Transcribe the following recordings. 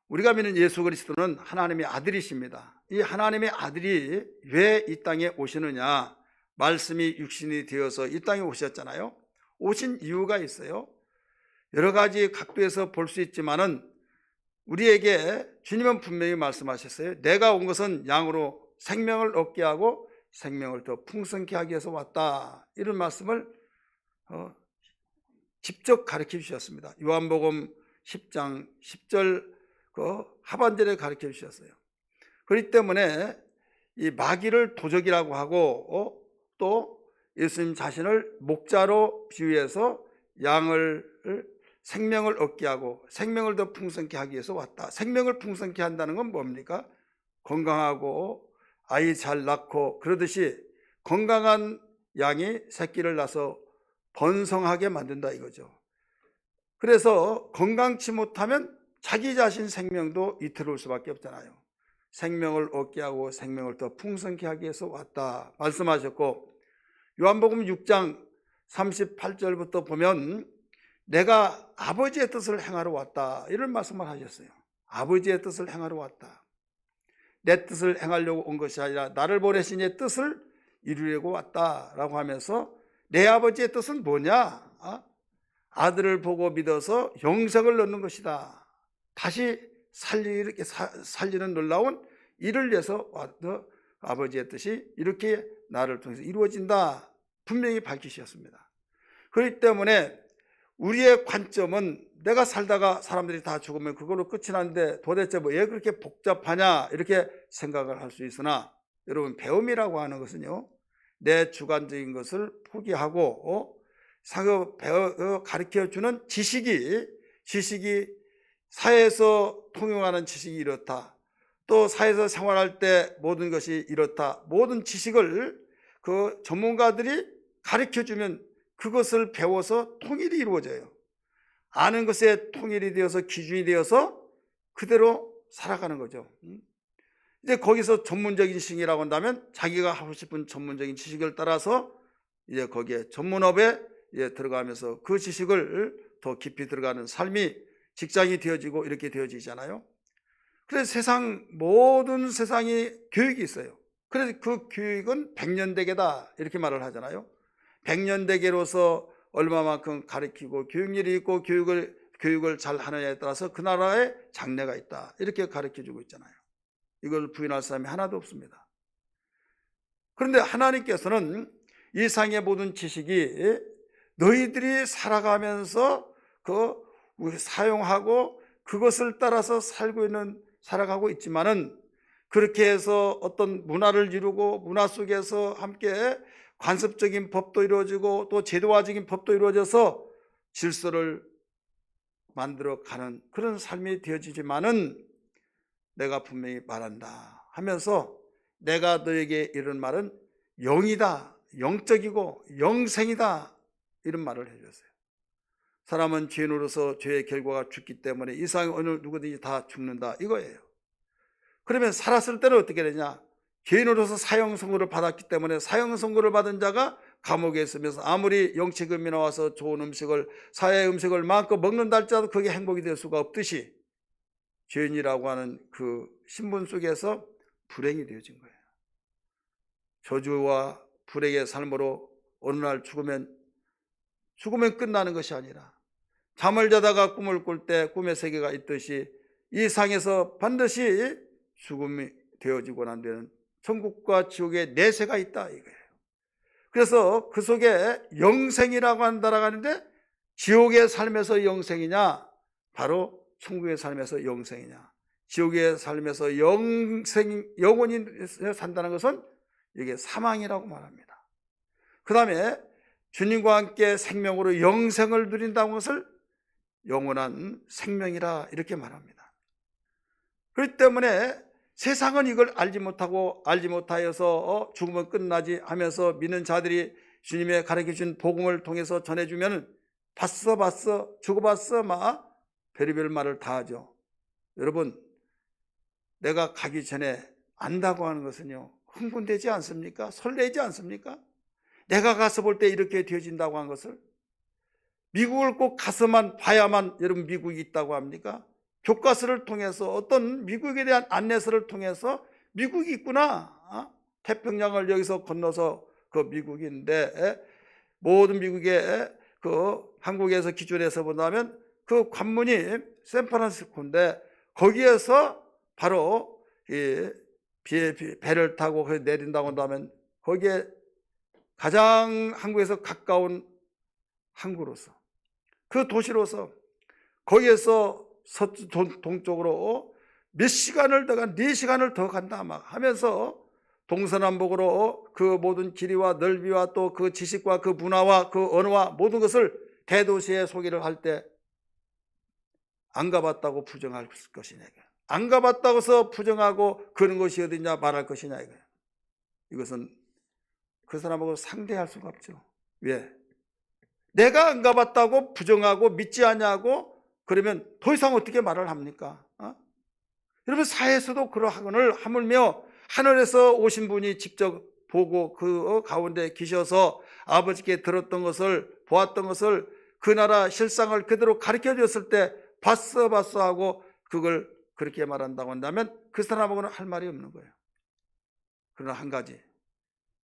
우리가 믿는 예수 그리스도는 하나님의 아들이십니다. 이 하나님의 아들이 왜 이 땅에 오시느냐? 말씀이 육신이 되어서 이 땅에 오셨잖아요. 오신 이유가 있어요. 여러 가지 각도에서 볼 수 있지만은 우리에게 주님은 분명히 말씀하셨어요. 내가 온 것은 양으로 생명을 얻게 하고 생명을 더 풍성케 하기 위해서 왔다. 이런 말씀을 직접 가르쳐 주셨습니다. 요한복음 10장 10절 그 하반절에 가르쳐 주셨어요. 그렇기 때문에 이 마귀를 도적이라고 하고 또 예수님 자신을 목자로 비유해서 양을 생명을 얻게 하고 생명을 더 풍성케 하기 위해서 왔다. 생명을 풍성케 한다는 건 뭡니까? 건강하고 아이 잘 낳고 그러듯이 건강한 양이 새끼를 낳아서 번성하게 만든다 이거죠. 그래서 건강치 못하면 자기 자신 생명도 위태로울 수밖에 없잖아요. 생명을 얻게 하고 생명을 더 풍성케 하기 위해서 왔다 말씀하셨고, 요한복음 6장 38절부터 보면 내가 아버지의 뜻을 행하러 왔다 이런 말씀을 하셨어요. 아버지의 뜻을 행하러 왔다. 내 뜻을 행하려고 온 것이 아니라 나를 보내신 이의 뜻을 이루려고 왔다라고 하면서 내 아버지의 뜻은 뭐냐? 아들을 보고 믿어서 영생을 얻는 것이다. 다시 살리는 놀라운 일을 위해서 아버지의 뜻이 이렇게 나를 통해서 이루어진다 분명히 밝히셨습니다. 그렇기 때문에 우리의 관점은 내가 살다가 사람들이 다 죽으면 그걸로 끝이 나는데 도대체 왜 그렇게 복잡하냐 이렇게 생각을 할 수 있으나, 여러분 배움이라고 하는 것은요, 내 주관적인 것을 포기하고 가르쳐주는 지식이 사회에서 통용하는 지식이 이렇다, 또 사회에서 생활할 때 모든 것이 이렇다, 모든 지식을 그 전문가들이 가르쳐주면 그것을 배워서 통일이 이루어져요. 아는 것에 통일이 되어서 기준이 되어서 그대로 살아가는 거죠. 이제 거기서 전문적인 지식이라고 한다면 자기가 하고 싶은 전문적인 지식을 따라서 이제 거기에 전문업에 들어가면서 그 지식을 더 깊이 들어가는 삶이 직장이 되어지고 이렇게 되어지잖아요. 그래서 모든 세상이 교육이 있어요. 그래서 그 교육은 백년대계다 이렇게 말을 하잖아요. 백년대계로서 얼마만큼 가르치고 교육열이 있고 교육을 잘 하느냐에 따라서 그 나라의 장래가 있다 이렇게 가르쳐주고 있잖아요. 이걸 부인할 사람이 하나도 없습니다. 그런데 하나님께서는 이 세상의 모든 지식이 너희들이 살아가면서 사용하고 그것을 따라서 살아가고 있지만은, 그렇게 해서 어떤 문화를 이루고 문화 속에서 함께 관습적인 법도 이루어지고 또 제도화적인 법도 이루어져서 질서를 만들어가는 그런 삶이 되어지지만은, 내가 분명히 말한다 하면서 내가 너에게 이런 말은 영이다, 영적이고 영생이다 이런 말을 해줬어요. 사람은 죄인으로서 죄의 결과가 죽기 때문에 이 세상에 어느 누구든지 다 죽는다 이거예요. 그러면 살았을 때는 어떻게 되냐? 죄인으로서 사형 선고를 받았기 때문에 사형 선고를 받은 자가 감옥에 있으면서 아무리 영치금이 나와서 좋은 음식을, 사회 음식을 마음껏 먹는다 할지라도 그게 행복이 될 수가 없듯이 죄인이라고 하는 그 신분 속에서 불행이 되어진 거예요. 저주와 불행의 삶으로 어느 날 죽으면 끝나는 것이 아니라 잠을 자다가 꿈을 꿀 때 꿈의 세계가 있듯이 이 상에서 반드시 죽음이 되어지고 난 뒤에는 천국과 지옥의 내세가 있다 이거예요. 그래서 그 속에 영생이라고 한다라고 하는데, 지옥의 삶에서 영생이냐, 바로 천국의 삶에서 영생이냐, 지옥의 삶에서 영원히 산다는 것은 이게 사망이라고 말합니다. 그 다음에 주님과 함께 생명으로 영생을 누린다는 것을 영원한 생명이라 이렇게 말합니다. 그렇기 때문에 세상은 이걸 알지 못하여서 죽으면 끝나지 하면서 믿는 자들이 주님의 가르쳐준 복음을 통해서 전해주면 봤어 죽어봤어 막 별의별 말을 다 하죠. 여러분, 내가 가기 전에 안다고 하는 것은요, 흥분되지 않습니까? 설레지 않습니까? 내가 가서 볼 때 이렇게 되어진다고 하는 것을, 미국을 꼭 가서만 봐야만 여러분 미국이 있다고 합니까? 교과서를 통해서 어떤 미국에 대한 안내서를 통해서 미국이 있구나. 태평양을 여기서 건너서 그 미국인데 모든 미국의 그 한국에서 기준해서 본다면 그 관문이 샌프란시스코인데 거기에서 바로 이 배를 타고 내린다고 한다면 거기에 가장 한국에서 가까운 항구로서 그 도시로서 거기에서 동쪽으로 몇 시간을 더 간, 4시간을 더 간다 막 하면서 동서남북으로 그 모든 길이와 넓이와 또 그 지식과 그 문화와 그 언어와 모든 것을 대도시에 소개를 할 때 안 가봤다고 부정할 것이냐, 안 가봤다고 해서 부정하고 그런 것이 어디냐 말할 것이냐 이거예요. 이것은 그 사람하고 상대할 수가 없죠. 왜? 내가 안 가봤다고 부정하고 믿지 않냐고 그러면 더 이상 어떻게 말을 합니까? 여러분 사회에서도 그러하거늘 하물며 하늘에서 오신 분이 직접 보고 그 가운데 계셔서 아버지께 들었던 것을 보았던 것을 그 나라 실상을 그대로 가르쳐 줬을 때 봤어 하고 그걸 그렇게 말한다고 한다면 그 사람하고는 할 말이 없는 거예요. 그러나 한 가지,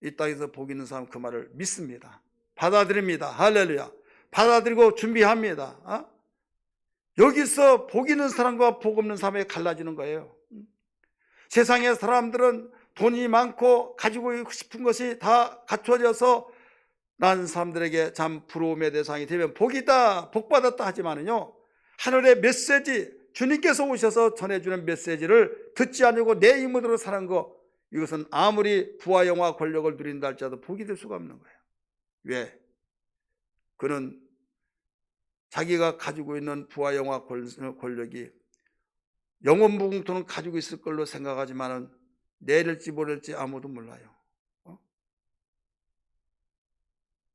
이 땅에서 복 있는 사람 그 말을 믿습니다. 받아들입니다. 할렐루야. 받아들이고 준비합니다. 여기서 복 있는 사람과 복 없는 사람이 갈라지는 거예요. 세상의 사람들은 돈이 많고 가지고 싶은 것이 다 갖춰져서 난 사람들에게 참 부러움의 대상이 되면 복이다, 복받았다 하지만은요, 하늘의 메시지, 주님께서 오셔서 전해주는 메시지를 듣지 않고 내 힘으로 사는 거, 이것은 아무리 부와 영화 권력을 누린다 할지라도 복이 될 수가 없는 거예요. 왜? 그는 자기가 가지고 있는 부와 영화 권력이 영원무궁토는 가지고 있을 걸로 생각하지만은 내릴지 모를지 아무도 몰라요.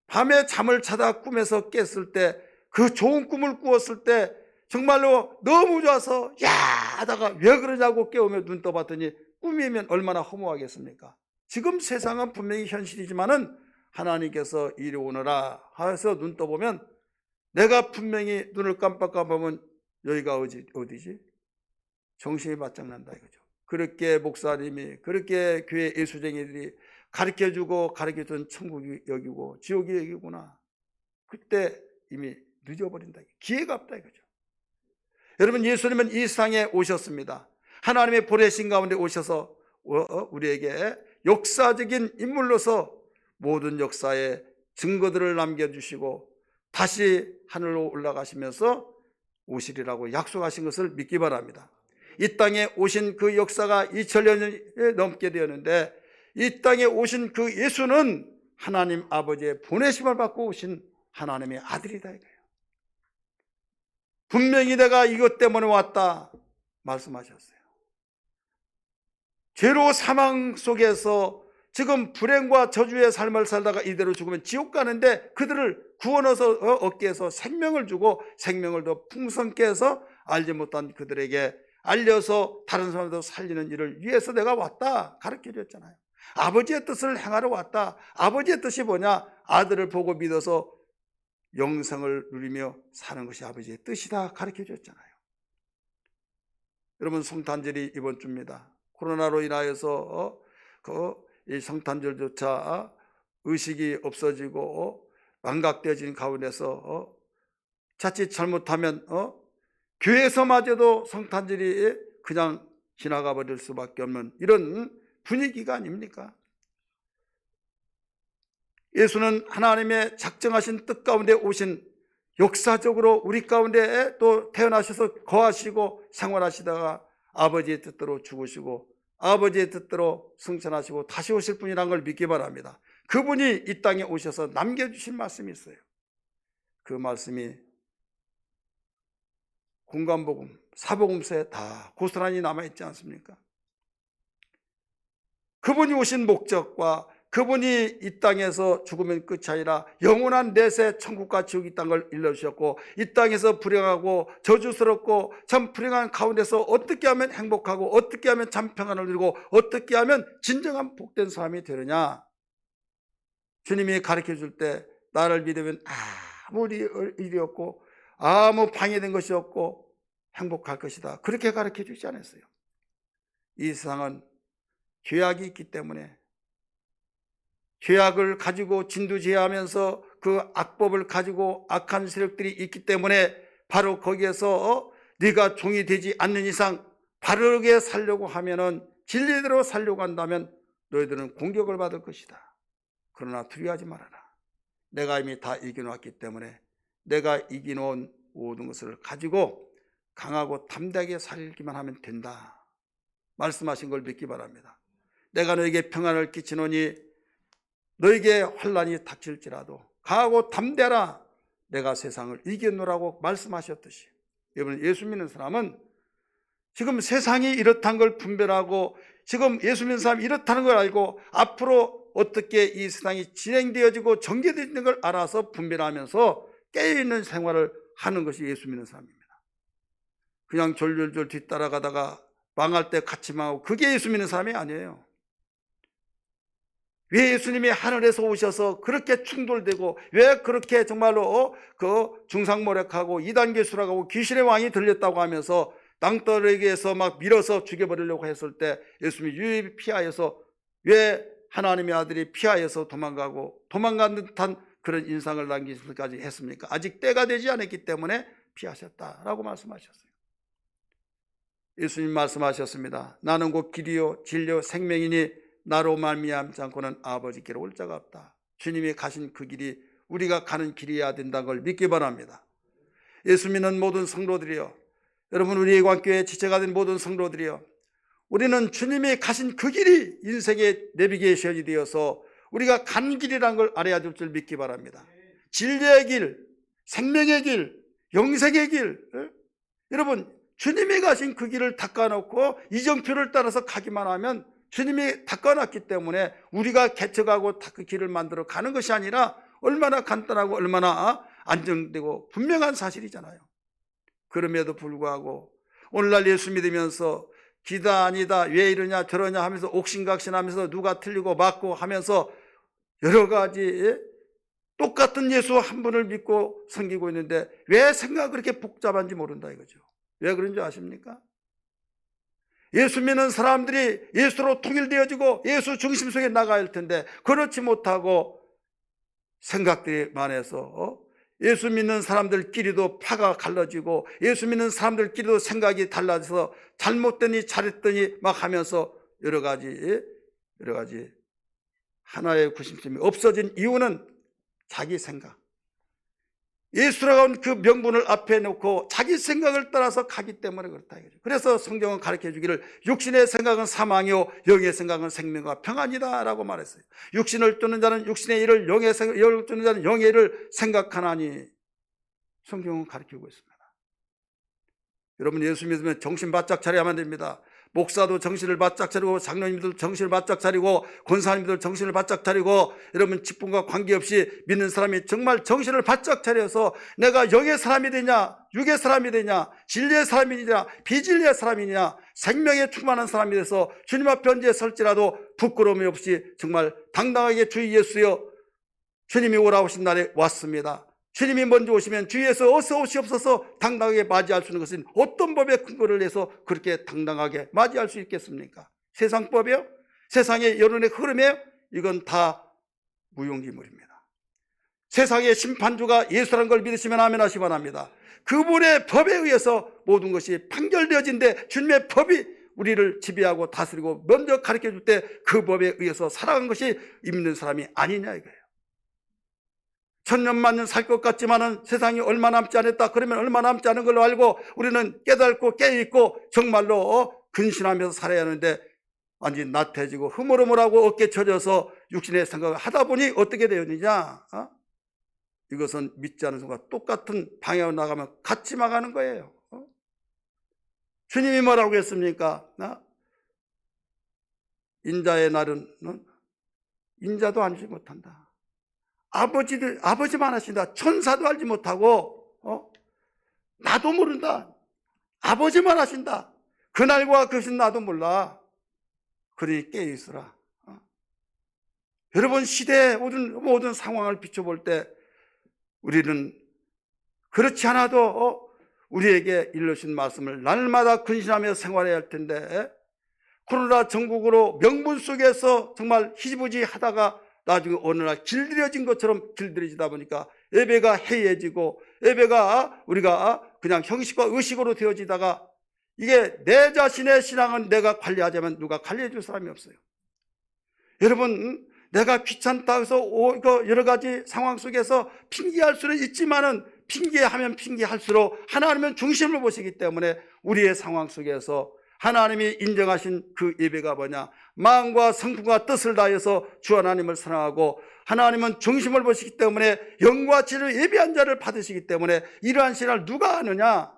밤에 잠을 자다 꿈에서 깼을 때 그 좋은 꿈을 꾸었을 때 정말로 너무 좋아서 야 하다가 왜 그러냐고 깨우며 눈 떠봤더니 꿈이면 얼마나 허무하겠습니까? 지금 세상은 분명히 현실이지만은 하나님께서 이리 오너라 해서 눈 떠보면 내가 분명히 눈을 깜빡깜빡하면 여기가 어디지? 정신이 바짝 난다 이거죠. 그렇게 목사님이, 그렇게 교회 예수쟁이들이 가르쳐주고 가르쳐준 천국이 여기고 지옥이 여기구나. 그때 이미 늦어버린다. 기회가 없다 이거죠. 여러분, 예수님은 이 세상에 오셨습니다. 하나님의 보내신 가운데 오셔서 우리에게 역사적인 인물로서 모든 역사의 증거들을 남겨주시고 다시 하늘로 올라가시면서 오시리라고 약속하신 것을 믿기 바랍니다. 이 땅에 오신 그 역사가 2000년이 넘게 되었는데 이 땅에 오신 그 예수는 하나님 아버지의 보내심을 받고 오신 하나님의 아들이다 이거예요. 분명히 내가 이것 때문에 왔다 말씀하셨어요. 죄로 사망 속에서 지금 불행과 저주의 삶을 살다가 이대로 죽으면 지옥 가는데 그들을 구원해서 얻게 해서 생명을 주고 생명을 더 풍성케 해서 알지 못한 그들에게 알려서 다른 사람도 살리는 일을 위해서 내가 왔다 가르쳐 줬잖아요. 아버지의 뜻을 행하러 왔다. 아버지의 뜻이 뭐냐? 아들을 보고 믿어서 영생을 누리며 사는 것이 아버지의 뜻이다 가르쳐 줬잖아요. 여러분, 성탄절이 이번 주입니다. 코로나로 인하여서 이 성탄절조차 의식이 없어지고 망각되어진 가운데서 자칫 잘못하면 교회에서마저도 성탄절이 그냥 지나가 버릴 수밖에 없는 이런 분위기가 아닙니까? 예수는 하나님의 작정하신 뜻 가운데 오신 역사적으로 우리 가운데 또 태어나셔서 거하시고 생활하시다가 아버지의 뜻대로 죽으시고 아버지의 뜻대로 승천하시고 다시 오실 분이라는 걸 믿기 바랍니다. 그분이 이 땅에 오셔서 남겨주신 말씀이 있어요. 그 말씀이 공관복음, 사복음서에 다 고스란히 남아있지 않습니까? 그분이 오신 목적과 그분이 이 땅에서 죽으면 끝이 아니라 영원한 내세 천국과 지옥이 있다는 걸 일러주셨고 이 땅에서 불행하고 저주스럽고 참 불행한 가운데서 어떻게 하면 행복하고 어떻게 하면 참 평안을 누리고 어떻게 하면 진정한 복된 사람이 되느냐, 주님이 가르쳐줄 때 나를 믿으면 아무 일이 없고 아무 방해된 것이 없고 행복할 것이다. 그렇게 가르쳐 주지 않았어요. 이 세상은 죄악이 있기 때문에 죄악을 가지고 진두지휘하면서 그 악법을 가지고 악한 세력들이 있기 때문에 바로 거기에서 네가 종이 되지 않는 이상 바르게 살려고 하면은 진리대로 살려고 한다면 너희들은 공격을 받을 것이다. 그러나 두려워하지 말아라. 내가 이미 다 이겨놓았기 때문에 내가 이겨놓은 모든 것을 가지고 강하고 담대하게 살기만 하면 된다. 말씀하신 걸 믿기 바랍니다. 내가 너에게 평안을 끼치노니 너에게 환난이 닥칠지라도 강하고 담대하라. 내가 세상을 이겨놓으라고 말씀하셨듯이 여러분, 예수 믿는 사람은 지금 세상이 이렇다는 걸 분별하고 지금 예수 믿는 사람이 이렇다는 걸 알고 앞으로 어떻게 이 세상이 진행되어지고 전개되는 걸 알아서 분별하면서 깨어있는 생활을 하는 것이 예수 믿는 사람입니다. 그냥 졸졸졸 뒤따라가다가 망할 때 같이 망하고 그게 예수 믿는 사람이 아니에요. 왜 예수님이 하늘에서 오셔서 그렇게 충돌되고 왜 그렇게 정말로 그 중상모략하고 이단계수라고 귀신의 왕이 들렸다고 하면서 낭떠러기에서 막 밀어서 죽여버리려고 했을 때 예수님이 유일히 피하여서 왜 하나님의 아들이 피하여서 도망간 듯한 그런 인상을 남기기까지 했습니까? 아직 때가 되지 않았기 때문에 피하셨다라고 말씀하셨어요. 예수님 말씀하셨습니다. 나는 곧 길이요 진리요 생명이니 나로 말미암지 않고는 아버지께로 올 자가 없다. 주님이 가신 그 길이 우리가 가는 길이어야 된다는 걸 믿기 바랍니다. 예수 믿는 모든 성도들이여, 여러분, 우리 예관교회 지체가 된 모든 성도들이여, 우리는 주님이 가신 그 길이 인생의 내비게이션이 되어서 우리가 간 길이라는 걸 알아야 될 줄 믿기 바랍니다. 진리의 길, 생명의 길, 영생의 길. 여러분, 주님이 가신 그 길을 닦아놓고 이정표를 따라서 가기만 하면 주님이 닦아놨기 때문에 우리가 개척하고 그 길을 만들어 가는 것이 아니라 얼마나 간단하고 얼마나 안정되고 분명한 사실이잖아요. 그럼에도 불구하고 오늘날 예수 믿으면서 기다 아니다 왜 이러냐 저러냐 하면서 옥신각신하면서 누가 틀리고 맞고 하면서 여러 가지 똑같은 예수 한 분을 믿고 섬기고 있는데 왜 생각이 그렇게 복잡한지 모른다 이거죠. 왜 그런지 아십니까? 예수 믿는 사람들이 예수로 통일되어지고 예수 중심 속에 나가야 할 텐데 그렇지 못하고 생각들이 많아서 예수 믿는 사람들끼리도 파가 갈라지고 예수 믿는 사람들끼리도 생각이 달라져서 잘못되니 잘했더니 막 하면서 여러 가지 하나의 구심점이 없어진 이유는 자기 생각, 예수라고 그 명분을 앞에 놓고 자기 생각을 따라서 가기 때문에 그렇다 이거죠. 그래서 성경은 가르쳐 주기를 육신의 생각은 사망이요 영의 생각은 생명과 평안이다 라고 말했어요. 육신을 쫓는 자는 육신의 일을, 영을 쫓는 자는 영의 일을 생각하나니 성경은 가르치고 있습니다. 여러분, 예수 믿으면 정신 바짝 차려야만 됩니다. 목사도 정신을 바짝 차리고 장로님들도 정신을 바짝 차리고 권사님들 정신을 바짝 차리고 여러분 직분과 관계없이 믿는 사람이 정말 정신을 바짝 차려서 내가 영의 사람이 되냐 육의 사람이 되냐 진리의 사람이냐 비진리의 사람이냐 생명에 충만한 사람이 돼서 주님 앞에 언제 설지라도 부끄러움이 없이 정말 당당하게 주 예수여 주님이 오라 오신 날에 왔습니다. 주님이 먼저 오시면 주 예수 어서 오시옵소서 당당하게 맞이할 수 있는 것은 어떤 법에 근거를 내서 그렇게 당당하게 맞이할 수 있겠습니까? 세상 법이요? 세상의 여론의 흐름이요? 이건 다 무용지물입니다. 세상의 심판주가 예수라는 걸 믿으시면 아멘 하시 바랍니다. 그분의 법에 의해서 모든 것이 판결되어진데 주님의 법이 우리를 지배하고 다스리고 먼저 가르쳐 줄 때 그 법에 의해서 살아간 것이 믿는 사람이 아니냐 이거예요. 천년만년 살 것 같지만은 세상이 얼마 남지 않았다 그러면 얼마 남지 않은 걸로 알고 우리는 깨닫고 깨있고 정말로 근신하면서 살아야 하는데 완전히 나태해지고 흐물흐물하고 어깨 쳐져서 육신의 생각을 하다 보니 어떻게 되었느냐? 이것은 믿지 않는 순간 똑같은 방향으로 나가면 같이 망하는 거예요. 주님이 뭐라고 했습니까? 인자의 날은 인자도 알지 못한다. 아버지만 하신다. 천사도 알지 못하고 나도 모른다. 아버지만 하신다. 그날과 그것은 나도 몰라. 그러니 깨어있으라. 여러분 시대의 모든 상황을 비춰볼 때 우리는 그렇지 않아도 우리에게 일러주신 말씀을 날마다 근신하며 생활해야 할 텐데, 코로나 전국으로 명분 속에서 정말 희지부지 하다가 나중에 어느 날 길들여진 것처럼 길들여지다 보니까 예배가 해이해지고, 예배가 우리가 그냥 형식과 의식으로 되어지다가, 이게 내 자신의 신앙은 내가 관리하자면 누가 관리해 줄 사람이 없어요. 여러분, 내가 귀찮다 해서 여러 가지 상황 속에서 핑계할 수는 있지만은, 핑계하면 핑계할수록 하나님은 중심을 보시기 때문에 우리의 상황 속에서 하나님이 인정하신 그 예배가 뭐냐? 마음과 성품과 뜻을 다해서 주 하나님을 사랑하고, 하나님은 중심을 보시기 때문에 영과 진리로 예배한 자를 받으시기 때문에 이러한 신앙을 누가 아느냐?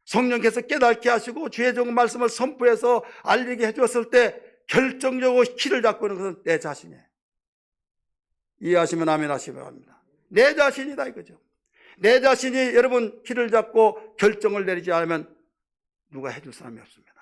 성령께서 깨닫게 하시고 주의 좋은 말씀을 선포해서 알리게 해주었을 때 결정적으로 키를 잡고 있는 것은 내 자신이에요. 이해하시면 아멘 하시기 바랍니다. 내 자신이다 이거죠. 내 자신이 여러분 키를 잡고 결정을 내리지 않으면 누가 해줄 사람이 없습니다.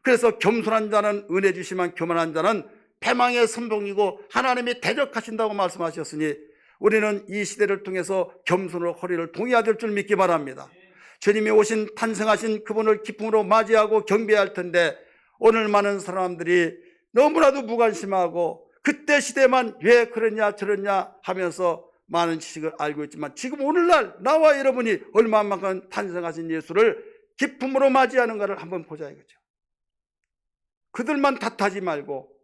그래서 겸손한 자는 은혜 주시만 교만한 자는 패망의 선봉이고 하나님이 대적하신다고 말씀하셨으니, 우리는 이 시대를 통해서 겸손으로 허리를 동여야 될 줄 믿기 바랍니다. 주님이 오신 탄생하신 그분을 기쁨으로 맞이하고 경배할 텐데, 오늘 많은 사람들이 너무나도 무관심하고 그때 시대만 왜 그러냐 저러냐 하면서 많은 지식을 알고 있지만, 지금 오늘날 나와 여러분이 얼마만큼 탄생하신 예수를 기쁨으로 맞이하는가를 한번 보자 이거죠. 그들만 탓하지 말고,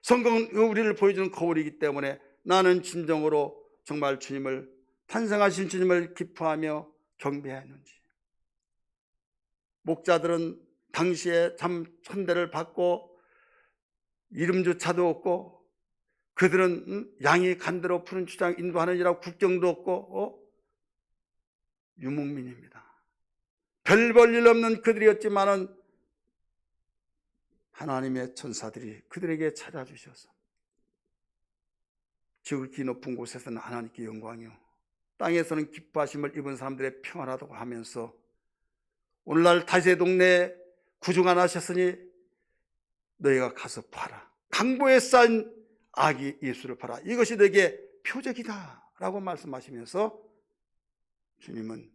성경은 우리를 보여주는 거울이기 때문에 나는 진정으로 정말 주님을, 탄생하신 주님을 기뻐하며 경배했는지. 목자들은 당시에 참 천대를 받고 이름조차도 없고, 그들은 양이 간대로 푸른 주장 인도하느니라 국경도 없고 유목민입니다. 별 볼 일 없는 그들이었지만은 하나님의 천사들이 그들에게 찾아주셔서 지극히 높은 곳에서는 하나님께 영광이요 땅에서는 기뻐하심을 입은 사람들의 평안하다고 하면서, 오늘날 다윗의 동네에 구주가 나셨으니 너희가 가서 봐라. 강보에 쌓인 아기 예수를 봐라. 이것이 너에게 표적이다 라고 말씀하시면서, 주님은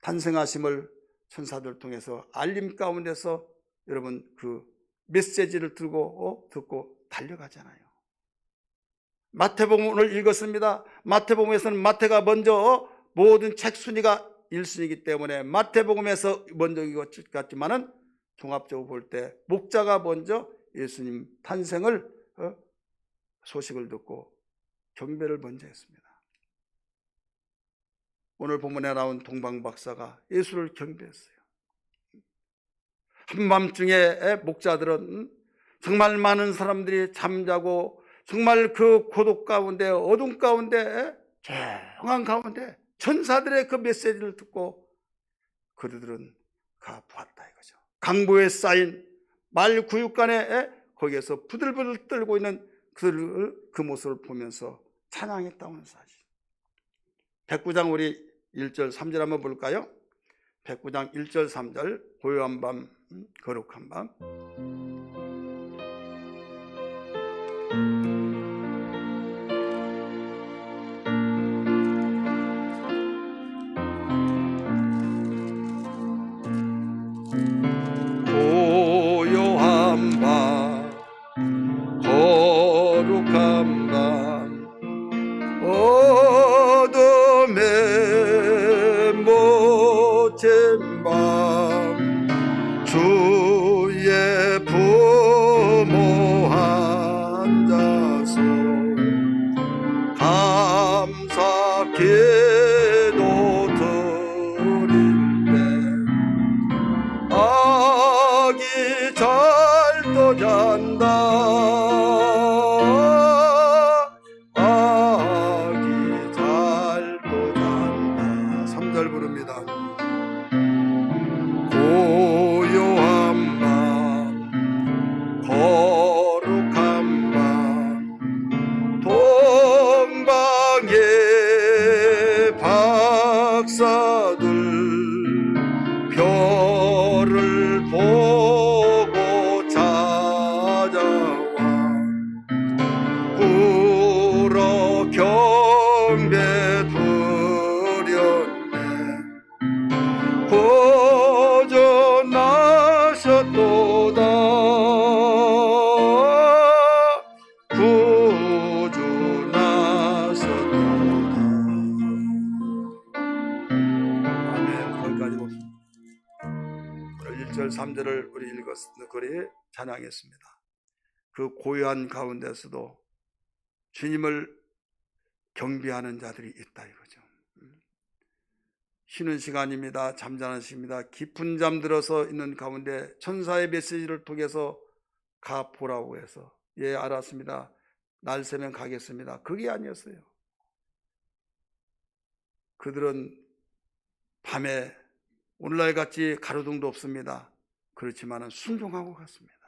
탄생하심을 천사들 통해서 알림 가운데서 여러분 그 메시지를 듣고 달려가잖아요. 마태복음 오늘 읽었습니다. 마태복음에서는 마태가 먼저 모든 책 순위가 1순위이기 때문에 마태복음에서 먼저인 것 같지만은 종합적으로 볼 때 목자가 먼저 예수님 탄생을 소식을 듣고 경배를 먼저 했습니다. 오늘 본문에 나온 동방 박사가 예수를 경배했어요. 한밤중에 목자들은 정말 많은 사람들이 잠자고 정말 그 고독 가운데 어둠 가운데 조용한 가운데 천사들의 그 메시지를 듣고 그들은 가 보았다 이거죠. 강보에 쌓인 말 구육간에 거기에서 부들부들 떨고 있는 그들을, 그 모습을 보면서 찬양했다는 사실. 109장 우리 1절 3절 한번 볼까요? 109장 1절 3절 고요한 밤 거룩한 밤. 고요한 밤 거룩한 밤 어둠에 묻힌 밤 주의 부모 앉아서 감사 기도 드릴 때 아기 잘도 잔다 아기 잘도 잔다 3절 부릅니다. 고요한 밤 거룩한 밤 동방의 박사들 별을 보고 찾아와 오늘 우리 읽었던 글이 찬양했습니다. 그 고요한 가운데서도 주님을 경배하는 자들이 있다 이거죠. 쉬는 시간입니다. 잠자는 시간입니다. 깊은 잠 들어서 있는 가운데 천사의 메시지를 통해서 가보라고 해서 예 알았습니다. 날 새면 가겠습니다. 그게 아니었어요. 그들은 밤에 오늘날같이 가로등도 없습니다. 그렇지만 순종하고 갔습니다.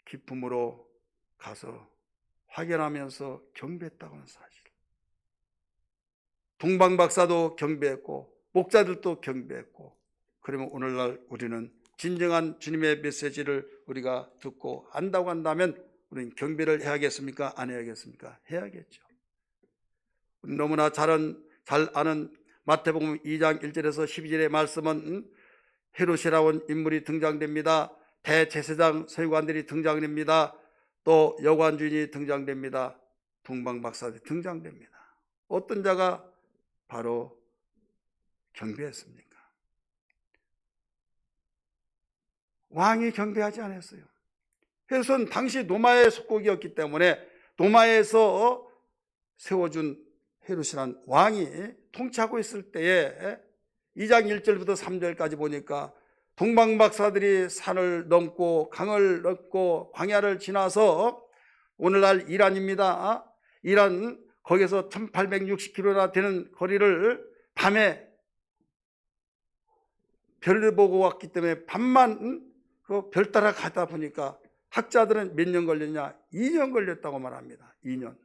기쁨으로 가서 확인하면서 경배했다고 하는 사실. 동방박사도 경배했고 목자들도 경배했고, 그러면 오늘날 우리는 진정한 주님의 메시지를 우리가 듣고 안다고 한다면 우리는 경배를 해야겠습니까? 안 해야겠습니까? 해야겠죠. 너무나 잘 아는 마태복음 2장 1절에서 12절의 말씀은 헤롯이라는 인물이 등장됩니다. 대제사장 서기관들이 등장됩니다. 또 여관주인이 등장됩니다. 동방박사들이 등장됩니다. 어떤 자가 바로 경배했습니까? 왕이 경배하지 않았어요. 헤롯은 당시 로마의 속국이었기 때문에 로마에서 세워준 헤롯이란 왕이 통치하고 있을 때에 2장 1절부터 3절까지 보니까 동방박사들이 산을 넘고 강을 넘고 광야를 지나서 오늘날 이란입니다. 이란 거기서 1860km나 되는 거리를 밤에 별을 보고 왔기 때문에 밤만 그 별 따라 가다 보니까 학자들은 몇 년 걸렸냐? 2년 걸렸다고 말합니다. 2년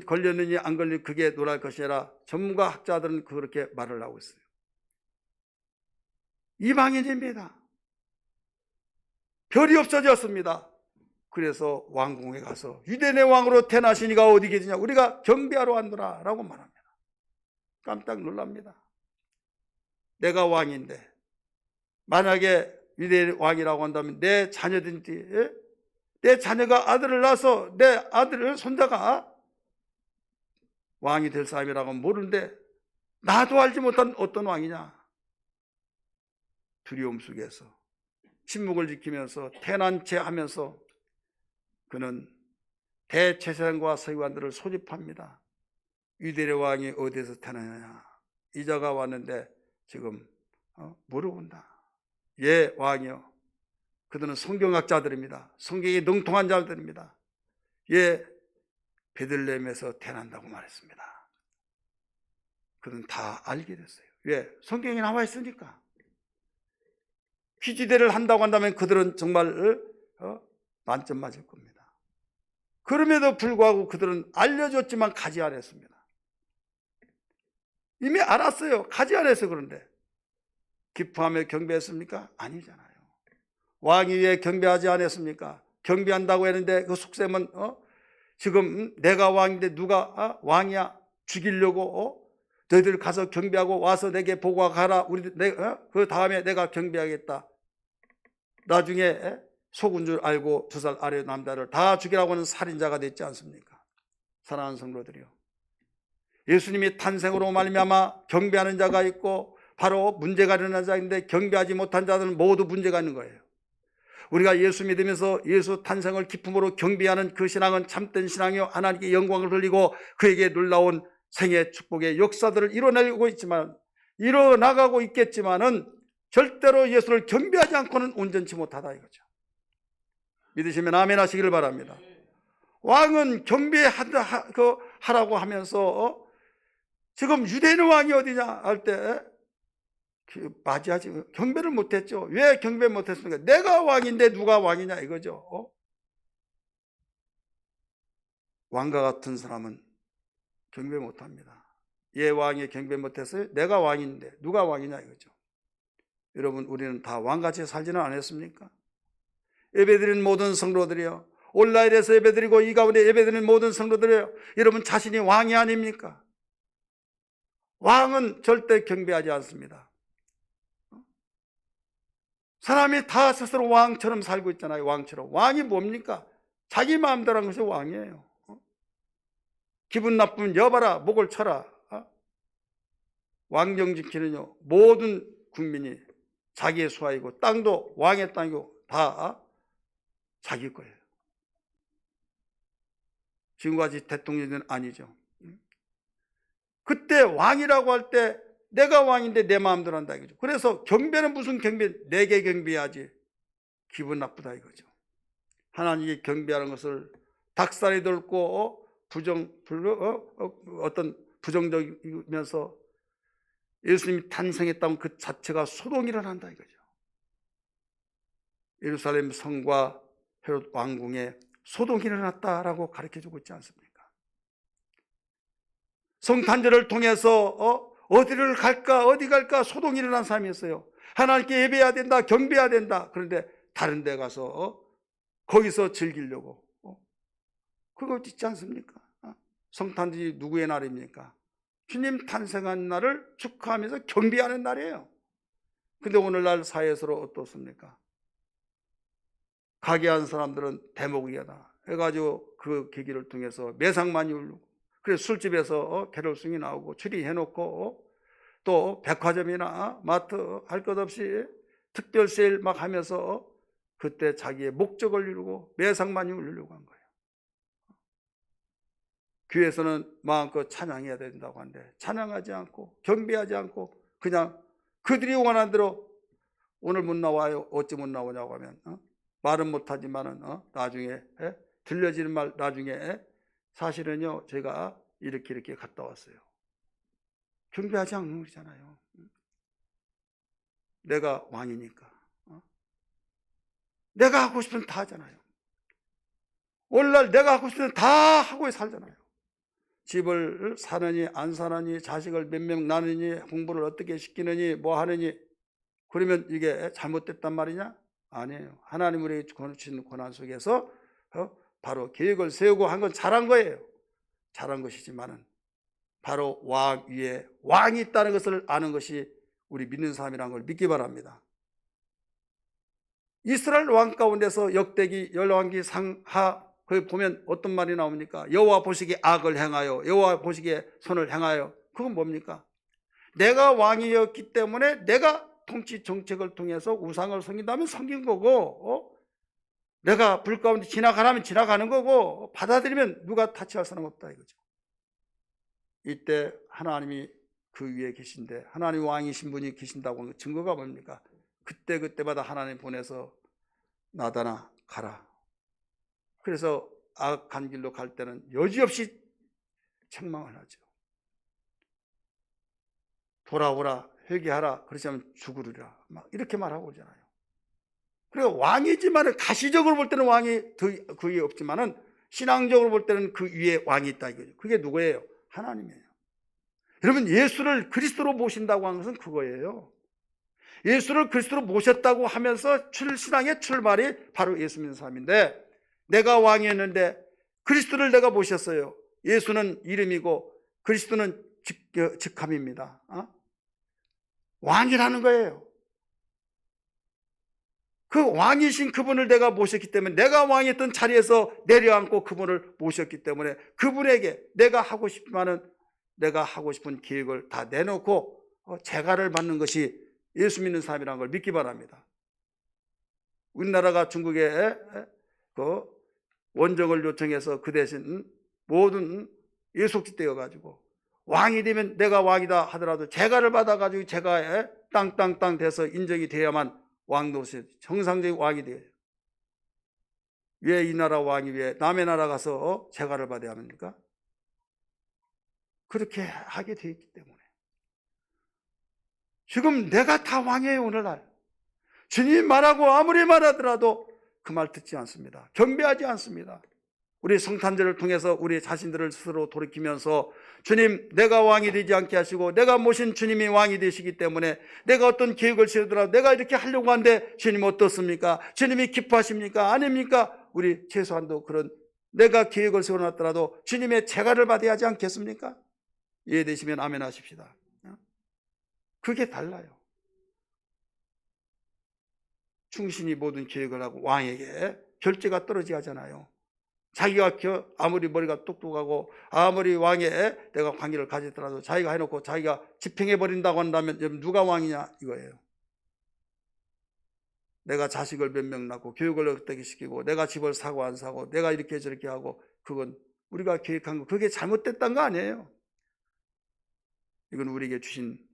걸렸느니 안 걸리니 그게 놀랄 것이 아니라 전문가 학자들은 그렇게 말을 하고 있어요. 이방인입니다. 별이 없어졌습니다. 그래서 왕궁에 가서 유대인의 왕으로 태어나시니가 어디 계시냐? 우리가 경배하러 왔노라 라고 말합니다. 깜짝 놀랍니다. 내가 왕인데 만약에 유대인 왕이라고 한다면 내 자녀든지 내 자녀가 아들을 낳아서 내 아들을 손자가 왕이 될 사람이라고 모르는데 나도 알지 못한 어떤 왕이냐? 두려움 속에서 침묵을 지키면서 태어난 채 하면서 그는 대제사장과 서기관들을 소집합니다. 유대인의 왕이 어디에서 태어나냐? 이자가 왔는데 지금 물어본다. 예, 왕이요. 그들은 성경학자들입니다. 성경에 능통한 자들입니다. 예, 베들레헴에서 태어난다고 말했습니다. 그는 다 알게 됐어요. 왜? 성경에 나와 있으니까. 귀지대를 한다고 한다면 그들은 정말 만점 맞을 겁니다. 그럼에도 불구하고 그들은 알려줬지만 가지 않았습니다. 이미 알았어요. 가지 않았어요. 그런데 기뻐하며 경배했습니까? 아니잖아요. 왕이 왜 경배하지 않았습니까? 경배한다고 했는데 그 속셈은 지금 내가 왕인데 누가 왕이야? 죽이려고 너희들 가서 경배하고 와서 내게 보고가라. 그 다음에 내가 경배하겠다. 나중에 속은 줄 알고 2살 아래 남자를 다 죽이라고 하는 살인자가 됐지 않습니까? 사랑하는 성도들이요, 예수님이 탄생으로 말미암아 경배하는 자가 있고 바로 문제가 일어난 자인데 경배하지 못한 자들은 모두 문제가 있는 거예요. 우리가 예수 믿으면서 예수 탄생을 기쁨으로 경배하는 그 신앙은 참된 신앙이요, 하나님께 영광을 돌리고 그에게 놀라운 생애 축복의 역사들을 이뤄내고 있지만, 이뤄나가고 있겠지만은 절대로 예수를 경배하지 않고는 온전치 못하다 이거죠. 믿으시면 아멘 하시기를 바랍니다. 왕은 경배하라고 하면서 지금 유대인의 왕이 어디냐 할 때 맞이하지 경배를 못했죠. 왜 경배 못했습니까? 내가 왕인데 누가 왕이냐 이거죠. 왕과 같은 사람은 경배 못합니다. 얘 왕이 경배 못했어요? 내가 왕인데 누가 왕이냐 이거죠. 여러분, 우리는 다 왕같이 살지는 않았습니까? 예배드리는 모든 성도들이요, 온라인에서 예배드리고 이 가운데 예배드리는 모든 성도들이요, 여러분 자신이 왕이 아닙니까? 왕은 절대 경배하지 않습니다. 사람이 다 스스로 왕처럼 살고 있잖아요. 왕처럼. 왕이 뭡니까? 자기 마음대로 하는 것이 왕이에요. 기분 나쁘면 여봐라, 목을 쳐라. 왕정 지키는 모든 국민이 자기의 수하이고 땅도 왕의 땅이고 다 자기 거예요. 지금까지 대통령은 아니죠. 그때 왕이라고 할 때 내가 왕인데 내 마음대로 한다 이거죠. 그래서 경배는 무슨 경배? 내게 경배하지. 기분 나쁘다 이거죠. 하나님께 경배하는 것을 닭살이 돋고 어떤 부정적이면서 예수님이 탄생했다면 그 자체가 소동이 일어난다 이거죠. 예루살렘 성과 헤롯 왕궁에 소동이 일어났다라고 가르쳐주고 있지 않습니까? 성탄절을 통해서 어디를 갈까 어디 갈까 소동이 일어난 사람이었어요. 하나님께 예배해야 된다, 경배해야 된다. 그런데 다른 데 가서 거기서 즐기려고 그거 있지 않습니까? 성탄절이 누구의 날입니까? 주님 탄생한 날을 축하하면서 경배하는 날이에요. 근데 오늘날 사회에서 어떻습니까? 가게 한 사람들은 대목이다 해가지고 그 계기를 통해서 매상만이 울고, 그래서 술집에서 캐롤송이 나오고 추리해놓고 또 백화점이나 마트 할 것 없이 특별 세일 막 하면서 그때 자기의 목적을 이루고 매상만이 울리려고 한 거예요. 교회에서는 마음껏 찬양해야 된다고 하는데 찬양하지 않고 경배하지 않고 그냥 그들이 원하는 대로 오늘 못 나와요. 어찌 못 나오냐고 하면 말은 못하지만은 나중에 들려지는 말 나중에 사실은요 제가 이렇게 갔다 왔어요. 경배하지 않는 거잖아요. 내가 왕이니까 내가 하고 싶으면 다 하잖아요. 오늘날 내가 하고 싶으면 다 하고 살잖아요. 집을 사느니 안 사느니 자식을 몇 명 낳느니 공부를 어떻게 시키느니 뭐 하느니, 그러면 이게 잘못됐단 말이냐? 아니에요. 하나님 우리에게 주신 고난 속에서 바로 계획을 세우고 한 건 잘한 거예요. 잘한 것이지만은 바로 왕 위에 왕이 있다는 것을 아는 것이 우리 믿는 사람이라는 걸 믿기 바랍니다. 이스라엘 왕 가운데서 역대기 열왕기 상하 거기 보면 어떤 말이 나옵니까? 여호와 보시기에 악을 행하여 여호와 보시기에 선을 행하여. 그건 뭡니까? 내가 왕이었기 때문에 내가 통치 정책을 통해서 우상을 섬긴다면 섬긴 거고 내가 불 가운데 지나가라면 지나가는 거고 받아들이면 누가 타치할 사람 없다 이거죠. 이때 하나님이 그 위에 계신데 하나님 왕이신 분이 계신다고 하는 증거가 뭡니까? 그때마다 하나님 보내서 나다나 가라. 그래서 악한 길로 갈 때는 여지없이 책망을 하죠. 돌아오라, 회개하라, 그렇지 않으면 죽으리라 막 이렇게 말하고 오잖아요. 그리고 왕이지만 가시적으로 볼 때는 왕이 그 위에 없지만은 신앙적으로 볼 때는 그 위에 왕이 있다 이거죠. 그게 누구예요? 하나님이에요. 여러분 예수를 그리스도로 모신다고 하는 것은 그거예요. 예수를 그리스도로 모셨다고 하면서 신앙의 출발이 바로 예수 믿는 사람인데, 내가 왕이었는데 그리스도를 내가 모셨어요. 예수는 이름이고 그리스도는 직함입니다. 왕이라는 거예요. 그 왕이신 그분을 내가 모셨기 때문에 내가 왕이었던 자리에서 내려앉고 그분을 모셨기 때문에 그분에게 내가 하고 싶은 계획을 다 내놓고 재가를 받는 것이 예수 믿는 사람이라는 걸 믿기 바랍니다. 우리나라가 중국에 그 원정을 요청해서 그 대신 모든 예속지 떼어가지고 왕이 되면 내가 왕이다 하더라도 재가를 받아가지고 재가에 땅땅땅 돼서 인정이 돼야만 왕도시 정상적인 왕이 돼요. 왜 이 나라 왕이 왜 남의 나라 가서 재가를 받아야 합니까? 그렇게 하게 돼 있기 때문에. 지금 내가 다 왕이에요. 오늘날 주님이 말하고 아무리 말하더라도 그 말 듣지 않습니다. 경배하지 않습니다. 우리 성탄절을 통해서 우리 자신들을 스스로 돌이키면서 주님 내가 왕이 되지 않게 하시고 내가 모신 주님이 왕이 되시기 때문에 내가 어떤 계획을 세우더라도 내가 이렇게 하려고 하는데 주님 어떻습니까? 주님이 기뻐하십니까? 아닙니까? 우리 최소한도 그런 내가 계획을 세워놨더라도 주님의 재가를 받아야 하지 않겠습니까? 이해되시면 아멘 하십시다. 그게 달라요. 충신이 모든 계획을 하고 왕에게 결제가 떨어지게 하잖아요. 자기가 아무리 머리가 똑똑하고 아무리 왕에 내가 관계를 가지더라도 자기가 해놓고 자기가 집행해버린다고 한다면 누가 왕이냐 이거예요. 내가 자식을 몇 명 낳고 교육을 어떻게 시키고 내가 집을 사고 안 사고 내가 이렇게 저렇게 하고 그건 우리가 계획한 거 그게 잘못됐다는 거 아니에요. 이건 우리에게 주신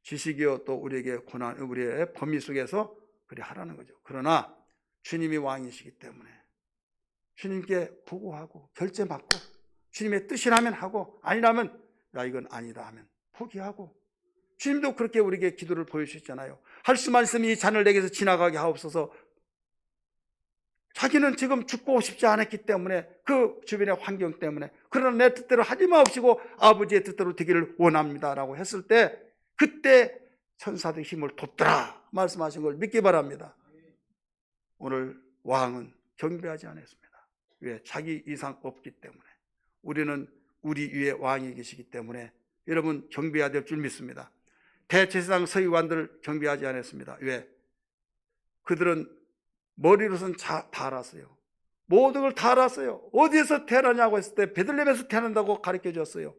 지식이요 또 우리에게 고난 우리의 범위 속에서 그래 하라는 거죠. 그러나 주님이 왕이시기 때문에 주님께 보고하고 결제 받고 주님의 뜻이라면 하고 아니라면 야 이건 아니다 하면 포기하고 주님도 그렇게 우리에게 기도를 보여주셨잖아요. 할 수만 있으면 이 잔을 내게서 지나가게 하옵소서. 자기는 지금 죽고 싶지 않았기 때문에 그 주변의 환경 때문에 그러나 내 뜻대로 하지 마옵시고 아버지의 뜻대로 되기를 원합니다라고 했을 때 그때 천사들의 힘을 돋더라 말씀하신 걸 믿기 바랍니다. 오늘 왕은 경배하지 않았습니다. 왜? 자기 이상 없기 때문에. 우리는 우리 위에 왕이 계시기 때문에 여러분 경배해야 될 줄 믿습니다. 대제사장 서기관들 경배하지 않았습니다. 왜? 그들은 머리로선 다 알았어요. 모든 걸 다 알았어요. 어디에서 태어나냐고 했을 때 베들레헴에서 태어난다고 가르쳐 줬어요.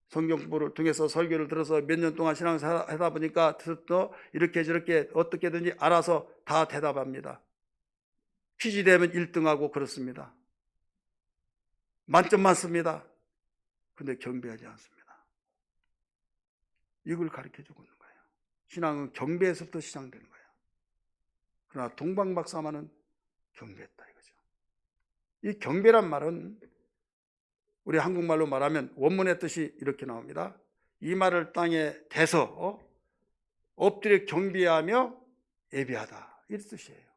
성경 공부를 통해서 설교를 들어서 몇 년 동안 신앙생활 하다 보니까 또 이렇게 저렇게 어떻게든지 알아서 다 대답합니다. 퀴즈 되면 1등하고 그렇습니다. 만점 맞습니다. 근데 경배하지 않습니다. 이걸 가르쳐 주고 있는 거예요. 신앙은 경배에서부터 시작되는 거예요. 그러나 동방박사만은 경배했다 이거죠. 이 경배란 말은 우리 한국말로 말하면 원문의 뜻이 이렇게 나옵니다. 이 말을 땅에 대서 엎드려 경배하며 예배하다 이 뜻이에요.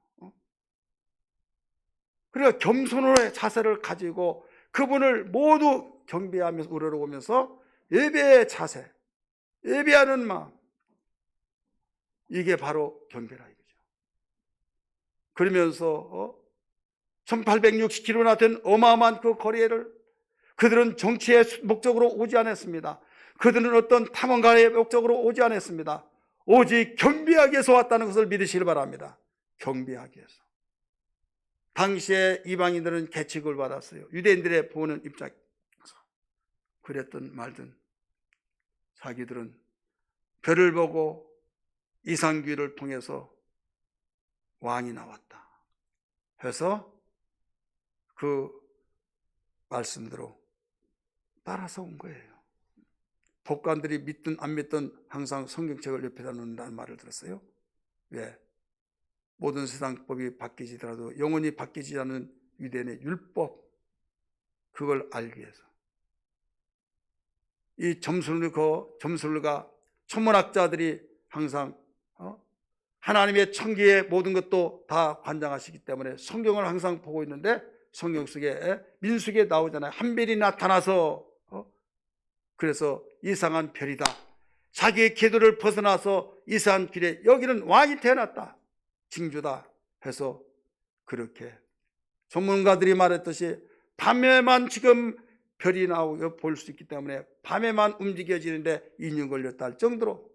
그러니까 겸손의 자세를 가지고 그분을 모두 경배하면서 우러러오면서 예배의 자세, 예배하는 마음, 이게 바로 경배라 이거죠. 그러면서 1860km나 된 어마어마한 그 거리를 그들은 정치의 목적으로 오지 않았습니다. 그들은 어떤 탐험가의 목적으로 오지 않았습니다. 오직 경배하기 위해서 왔다는 것을 믿으시길 바랍니다. 경배하기 위해서. 당시에 이방인들은 계책을 받았어요. 유대인들의 보는 입장에서. 그랬든 말든 자기들은 별을 보고 이상규를 통해서 왕이 나왔다 해서 그 말씀대로 따라서 온 거예요. 법관들이 믿든 안 믿든 항상 성경책을 옆에다 놓는다는 말을 들었어요. 왜? 모든 세상 법이 바뀌지더라도 영원히 바뀌지 않는 유대인의 율법, 그걸 알기 위해서. 이 점술가 천문학자들이 항상 하나님의 천기의 모든 것도 다 관장하시기 때문에 성경을 항상 보고 있는데 성경 속에 민수기에 나오잖아요. 한 별이 나타나서 그래서 이상한 별이다. 자기의 궤도를 벗어나서 이상한 길에 여기는 왕이 태어났다. 징조다 해서 그렇게 전문가들이 말했듯이 밤에만 지금 별이 나오고 볼 수 있기 때문에 밤에만 움직여지는데 2년 걸렸다 할 정도로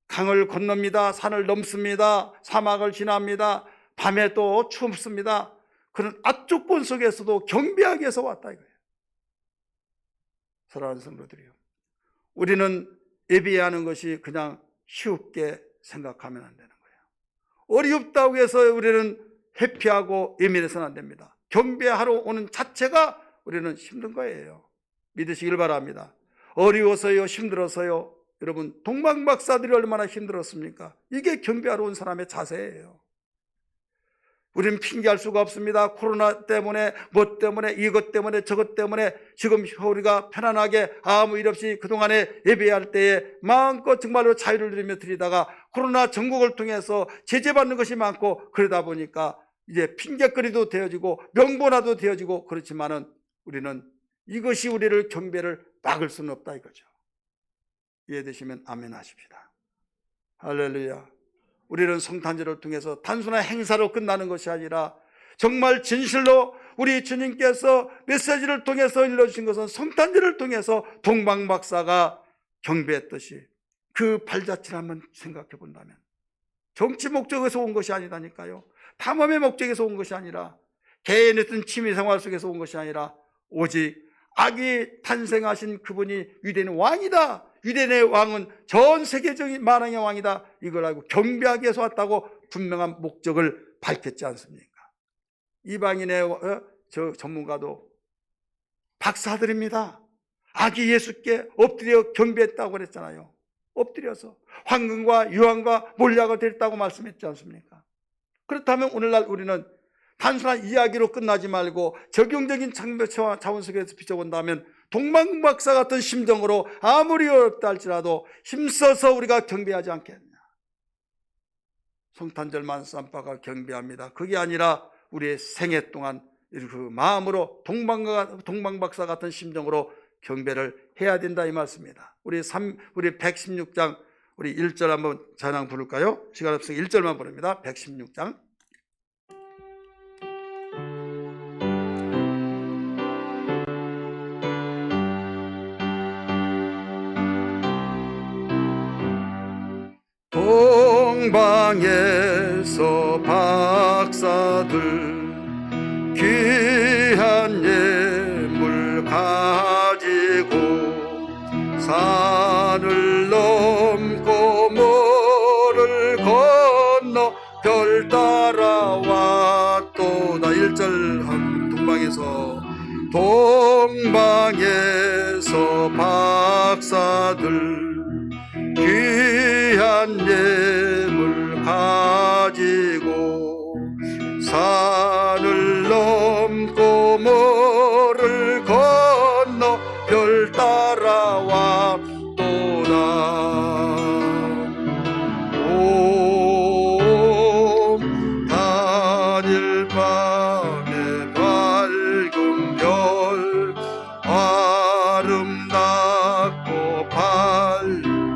강을 건넙니다. 산을 넘습니다. 사막을 지납니다. 밤에 또 춥습니다. 그런 악조건 속에서도 경배하기 위해서 왔다 이거예요. 사랑하는 성도들이요, 우리는 예배하는 것이 그냥 쉽게 생각하면 안 되는 거예요. 어렵다고 해서 우리는 회피하고 예민해서는 안 됩니다. 경배하러 오는 자체가 우리는 힘든 거예요. 믿으시길 바랍니다. 어려워서요, 힘들어서요. 여러분, 동방박사들이 얼마나 힘들었습니까? 이게 경배하러 온 사람의 자세예요. 우리는 핑계할 수가 없습니다. 코로나 때문에, 뭐 때문에, 이것 때문에, 저것 때문에 지금 우리가 편안하게 아무 일 없이 그동안에 예배할 때에 마음껏 정말로 자유를 누리며 드리다가 코로나 전국을 통해서 제재받는 것이 많고 그러다 보니까 이제 핑계거리도 되어지고 명분화도 되어지고 그렇지만은 우리는 이것이 우리를 경배를 막을 수는 없다 이거죠. 이해되시면 아멘 하십시다. 할렐루야. 우리는 성탄절을 통해서 단순한 행사로 끝나는 것이 아니라 정말 진실로 우리 주님께서 메시지를 통해서 일러주신 것은 성탄절을 통해서 동방박사가 경배했듯이 그 발자취를 한번 생각해 본다면 정치 목적에서 온 것이 아니다니까요. 탐험의 목적에서 온 것이 아니라 개인의 어떤 취미생활 속에서 온 것이 아니라 오직 아기 탄생하신 그분이 유대인의 왕이다, 유대인의 왕은 전 세계적인 만왕의 왕이다, 이걸 알고 경배하기 위해서 왔다고 분명한 목적을 밝혔지 않습니까? 이방인의 저 전문가도 박사들입니다. 아기 예수께 엎드려 경배했다고 그랬잖아요. 엎드려서 황금과 유황과 몰약을 드렸다고 말씀했지 않습니까? 그렇다면 오늘날 우리는 단순한 이야기로 끝나지 말고 적용적인 차원 속에서 비춰본다면 동방박사 같은 심정으로 아무리 어렵다 할지라도 힘써서 우리가 경배하지 않겠느냐. 성탄절만 쌈바가 경배합니다. 그게 아니라 우리의 생애 동안 그 마음으로 동방박사 같은 심정으로 경배를 해야 된다, 이 말씀입니다. 우리 116장 우리 1절 한번 찬양 부를까요? 시간 없으니 1절만 부릅니다. 116장. 동방에서 박사들 귀한 예물 가지고 산을 넘고 모를 건너 별 따라왔도다. 1절 동방에서 박사들 귀한 예물 가지고 산을 넘고 모를 건너 별 따라왔도다. 오 단일 밤의 밝은 별 아름답고 발별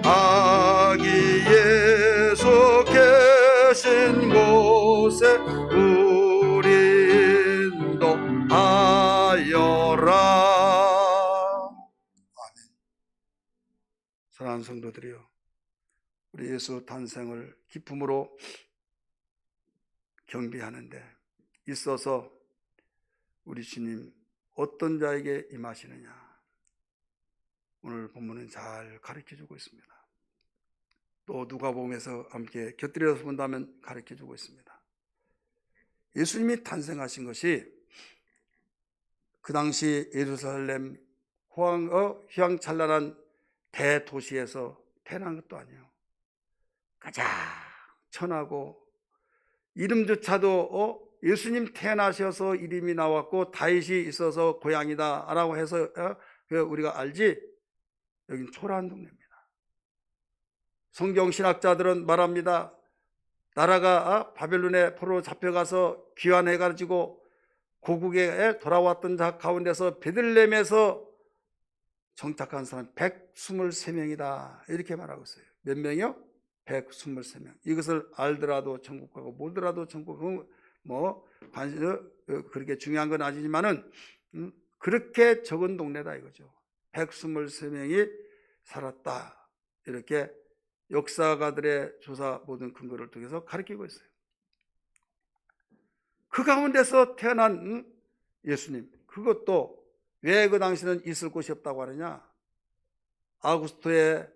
아기 예수 계신 곳에 우린도 하여라. 아멘. 사랑하는 성도들이여, 우리 예수 탄생을 기쁨으로 경배하는데 있어서 우리 주님 어떤 자에게 임하시느냐, 오늘 본문은 잘 가르쳐주고 있습니다. 또 누가복음에서 함께 곁들여서 본다면 가르쳐주고 있습니다. 예수님이 탄생하신 것이 그 당시 예루살렘 휘황찬란한 대도시에서 태어난 것도 아니에요. 가장 천하고 이름조차도 예수님 태어나셔서 이름이 나왔고 다윗이 있어서 고향이다 라고 해서 우리가 알지, 여긴 초라한 동네입니다. 성경 신학자들은 말합니다. 나라가 바벨론에 포로로 잡혀가서 귀환해가지고 고국에 돌아왔던 자 가운데서 베들레헴에서 정착한 사람 123명이다 이렇게 말하고 있어요. 몇 명이요? 123명. 이것을 알더라도 천국 가고 모르더라도 천국, 그렇게 중요한 건 아니지만은 그렇게 적은 동네다 이거죠. 123명이 살았다, 이렇게 역사가들의 조사 모든 근거를 통해서 가르치고 있어요. 그 가운데서 태어난 예수님, 그것도 왜 그 당시는 있을 곳이 없다고 하느냐, 아구스토의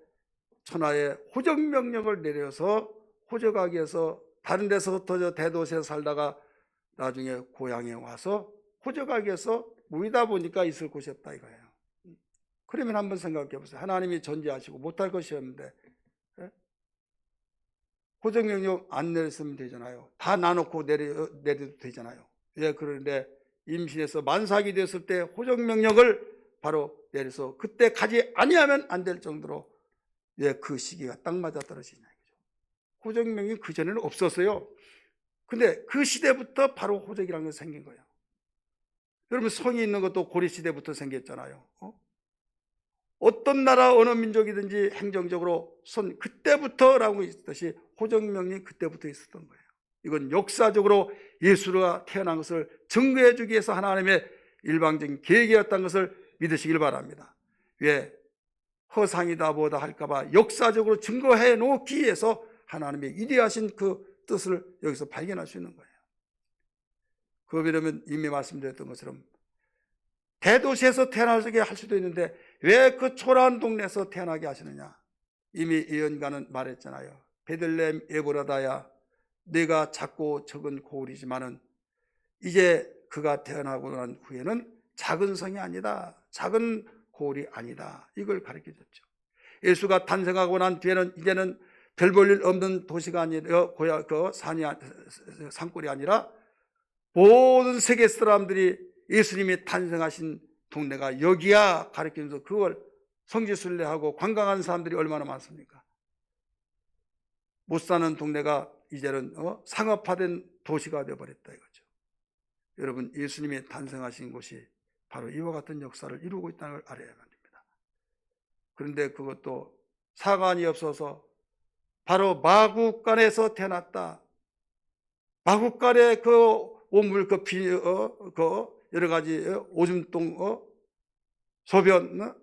천하에 호적 명령을 내려서 호적하기 위해서 다른 데서부터 대도시에 살다가 나중에 고향에 와서 호적하기 위해서 모이다 보니까 있을 곳이 없다 이거예요. 그러면 한번 생각해 보세요. 하나님이 존재하시고 못할 것이 없는데 호적명령 안 내렸으면 되잖아요. 다 나놓고 내려도 되잖아요. 예, 그런데 임신해서 만삭이 됐을 때 호적명령을 바로 내려서 그때 가지 아니하면 안 될 정도로 그 시기가 딱 맞아 떨어지냐 이거죠. 호적명령이 그 전에는 없었어요. 근데 그 시대부터 바로 호적이라는 게 생긴 거예요. 여러분, 성이 있는 것도 고려시대부터 생겼잖아요. 어떤 나라 어느 민족이든지 행정적으로 그때부터라고 있듯이 호적명령이 그때부터 있었던 거예요. 이건 역사적으로 예수가 태어난 것을 증거해 주기 위해서 하나님의 일방적인 계획이었다는 것을 믿으시길 바랍니다. 왜? 허상이다 뭐다 할까봐 역사적으로 증거해 놓기 위해서 하나님의 위대하신 그 뜻을 여기서 발견할 수 있는 거예요. 그러면 이미 말씀드렸던 것처럼 대도시에서 태어나게 할 수도 있는데 왜 그 초라한 동네에서 태어나게 하시느냐? 이미 예언가는 말했잖아요. 베들레헴 에브라다야, 네가 작고 적은 고을이지만은 이제 그가 태어나고 난 후에는 작은 성이 아니다, 작은 고을이 아니다, 이걸 가르쳐줬죠. 예수가 탄생하고 난 뒤에는 이제는 별 볼 일 없는 도시가 아니라 산골이 아니라 모든 세계 사람들이 예수님이 탄생하신 동네가 여기야 가르치면서 그걸 성지순례하고 관광하는 사람들이 얼마나 많습니까? 못 사는 동네가 이제는 상업화된 도시가 되어버렸다 이거죠. 여러분, 예수님이 탄생하신 곳이 바로 이와 같은 역사를 이루고 있다는 걸 알아야만 됩니다. 그런데 그것도 사관이 없어서 바로 마구간에서 태어났다. 마구간에 그 오물, 그 여러 가지 오줌똥, 소변,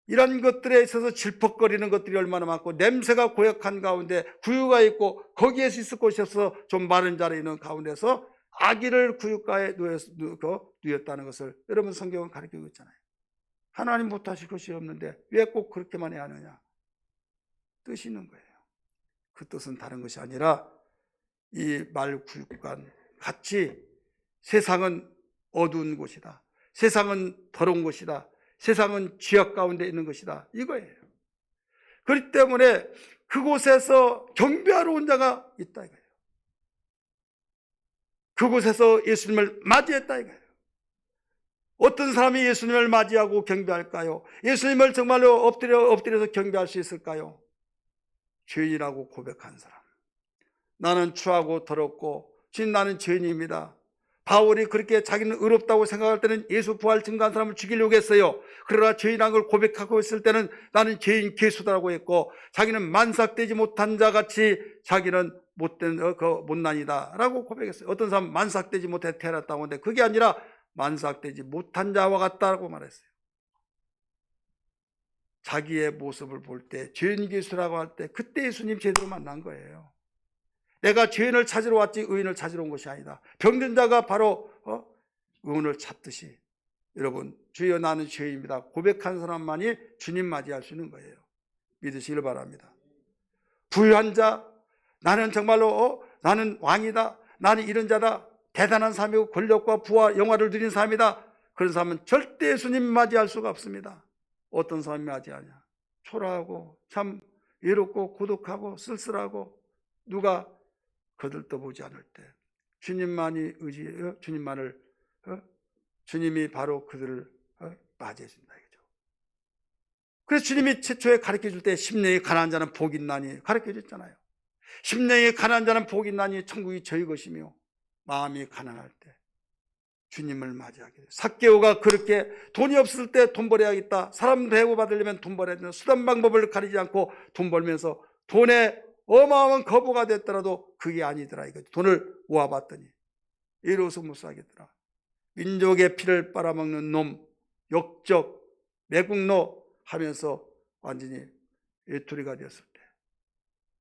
이런 것들에 있어서 질퍽거리는 것들이 얼마나 많고 냄새가 고약한 가운데 구유가 있고 거기에서 있을 곳이 없어서 좀 마른 자리에 있는 가운데서 아기를 구유가에 누였다는 것을 여러분 성경은 가르치고 있잖아요. 하나님 못하실 것이 없는데 왜 꼭 그렇게만 해야 하느냐? 뜻이 있는 거예요. 그 뜻은 다른 것이 아니라 이 말구육관 같이 세상은 어두운 곳이다, 세상은 더러운 곳이다, 세상은 죄악 가운데 있는 것이다, 이거예요. 그렇기 때문에 그곳에서 경배하러 온 자가 있다 이거예요. 그곳에서 예수님을 맞이했다 이거예요. 어떤 사람이 예수님을 맞이하고 경배할까요? 예수님을 정말로 엎드려서 경배할 수 있을까요? 죄인이라고 고백한 사람. 나는 추하고 더럽고 주님, 나는 죄인입니다. 바울이 그렇게 자기는 의롭다고 생각할 때는 예수 부활 증거한 사람을 죽이려고 했어요. 그러나 죄인한 걸 고백하고 있을 때는 나는 죄인 괴수다라고 했고, 자기는 만삭되지 못한 자 같이 자기는 못난이다 라고 고백했어요. 어떤 사람은 만삭되지 못해 태어났다고 하는데 그게 아니라 만삭되지 못한 자와 같다고 말했어요. 자기의 모습을 볼 때 죄인 괴수라고 할 때 그때 예수님 제대로 만난 거예요. 내가 죄인을 찾으러 왔지 의인을 찾으러 온 것이 아니다. 병든 자가 바로 의인을 찾듯이 여러분, 주여 나는 죄인입니다 고백한 사람만이 주님 맞이할 수 있는 거예요. 믿으시길 바랍니다. 부유한 자, 나는 정말로 나는 왕이다, 나는 이런 자다, 대단한 사람이고 권력과 부와 영화를 누린 사람이다, 그런 사람은 절대 예수님 맞이할 수가 없습니다. 어떤 사람이 맞이하냐? 초라하고 참 외롭고 고독하고 쓸쓸하고 누가 거들떠보지 않을 때 주님만이 의지해요. 주님이 바로 그들을 맞이해 준다 이거죠. 그래서 주님이 최초에 가르쳐 줄 때 심령이 가난한 자는 복이 있나니 가르쳐 줬잖아요. 심령이 가난한 자는 복이 있나니 천국이 저희 것이며, 마음이 가난할 때 주님을 맞이하게 돼요. 삭개오가 그렇게 돈이 없을 때 돈 벌어야겠다, 사람 대우받으려면 돈 벌어야 된다, 수단 방법을 가리지 않고 돈 벌면서 돈에 어마어마한 거부가 됐더라도 그게 아니더라 이거죠. 돈을 모아봤더니 이로써 못 살겠더라. 민족의 피를 빨아먹는 놈, 역적, 매국노 하면서 완전히 외톨이가 되었을 때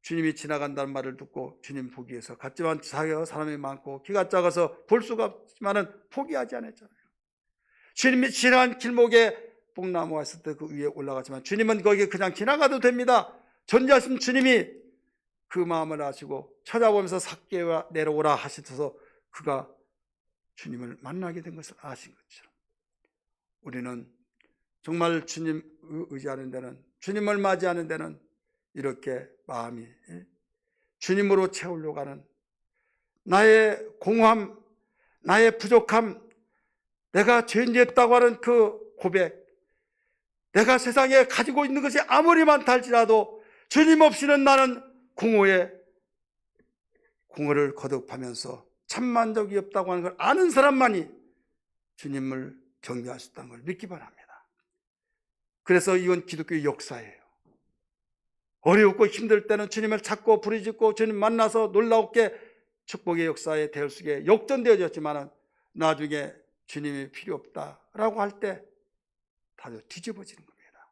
주님이 지나간다는 말을 듣고 주님 보기 위해서 갔지만 사람이 많고 키가 작아서 볼 수가 없지만은 포기하지 않았잖아요. 주님이 지나간 길목에 뽕나무가 있을 때 그 위에 올라갔지만 주님은 거기 그냥 지나가도 됩니다. 전지하신 주님이 그 마음을 아시고 찾아보면서 삭개오야 내려오라 하셔서 그가 주님을 만나게 된 것을 아신 것처럼 우리는 정말 주님 의지하는 데는, 주님을 맞이하는 데는 이렇게 마음이 주님으로 채우려고 하는 나의 공허함, 나의 부족함, 내가 죄인되었다고 하는 그 고백, 내가 세상에 가지고 있는 것이 아무리 많다 할지라도 주님 없이는 나는 공허를 거듭하면서 참만족이 없다고 하는 걸 아는 사람만이 주님을 경배할 수 있다는 걸 믿기 바랍니다. 그래서 이건 기독교의 역사예요. 어렵고 힘들 때는 주님을 찾고 부르짖고 주님 만나서 놀라웠게 축복의 역사에 대할 속에 역전되어졌지만 나중에 주님이 필요 없다라고 할 때 다들 뒤집어지는 겁니다.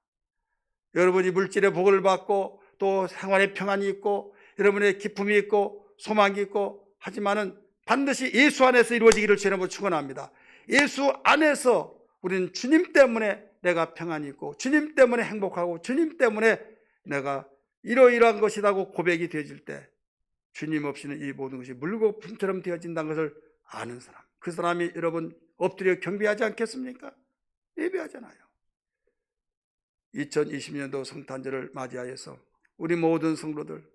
여러분이 물질의 복을 받고 또 생활의 평안이 있고 여러분의 기쁨이 있고 소망이 있고 하지만은 반드시 예수 안에서 이루어지기를 주님으로 축원합니다. 예수 안에서 우리는 주님 때문에 내가 평안이 있고 주님 때문에 행복하고 주님 때문에 내가 이러이러한 것이라고 고백이 되어질 때 주님 없이는 이 모든 것이 물거품처럼 되어진다는 것을 아는 사람, 그 사람이 여러분 엎드려 경배하지 않겠습니까? 예배하잖아요. 2020년도 성탄절을 맞이하여서 우리 모든 성도들,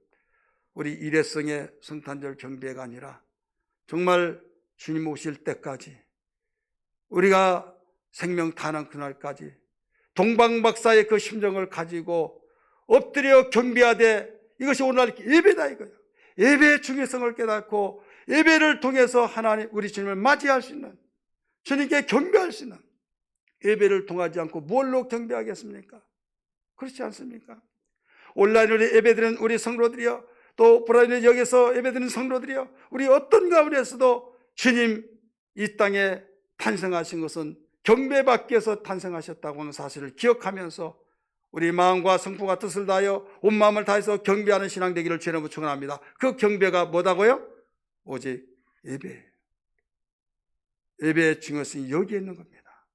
우리 일회성의 성탄절 경배가 아니라 정말 주님 오실 때까지, 우리가 생명 타는 그날까지 동방박사의 그 심정을 가지고 엎드려 경배하되, 이것이 오늘 예배다 이거예요. 예배의 중요성을 깨닫고 예배를 통해서 하나님 우리 주님을 맞이할 수 있는, 주님께 경배할 수 있는, 예배를 통하지 않고 뭘로 경배하겠습니까? 그렇지 않습니까? 온라인으로 예배드리는 우리 성도들이여, 또 오프라인에 여기서 예배드리는 성도들이여, 우리 어떤 가운데서도 주님 이 땅에 탄생하신 것은 경배받기 위해서 탄생하셨다고 하는 사실을 기억하면서 우리 마음과 성품과 뜻을 다하여 온 마음을 다해서 경배하는 신앙 되기를 주의 이름으로 축원합니다. 그 경배가 뭐다고요? 오직 예배예요. 예배의 중요성이 여기에 있는 겁니다.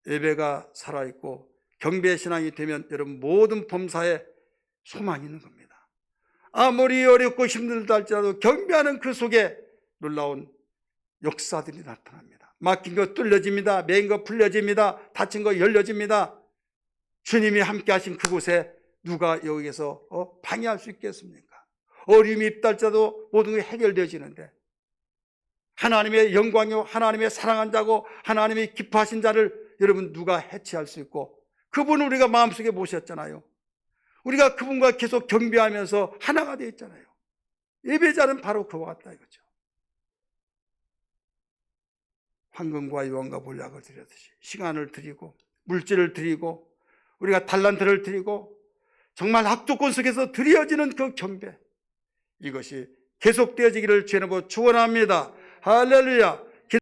예배가 살아있고 경배의 신앙이 되면 여러분 모든 범사에 소망이 있는 겁니다. 아무리 어렵고 힘들다 할지라도 경배하는 그 속에 놀라운 역사들이 나타납니다. 막힌 거 뚫려집니다. 매인 거 풀려집니다. 닫힌 거 열려집니다. 주님이 함께 하신 그곳에 누가 여기에서 방해할 수 있겠습니까? 어려움이 있다 할지라도 모든 게 해결되어지는데, 하나님의 영광이요 하나님의 사랑한 자고 하나님이 기뻐하신 자를 여러분 누가 해치할 수 있고, 그분을 우리가 마음속에 모셨잖아요. 우리가 그분과 계속 경배하면서 하나가 되어 있잖아요. 예배자는 바로 그와 같다 이거죠. 황금과 유황과 몰약을 드렸듯이 시간을 드리고 물질을 드리고 우리가 달란트를 드리고 정말 악조건 속에서 드려지는 그 경배, 이것이 계속되어지기를 주의 이름으로 축원합니다. 할렐루야.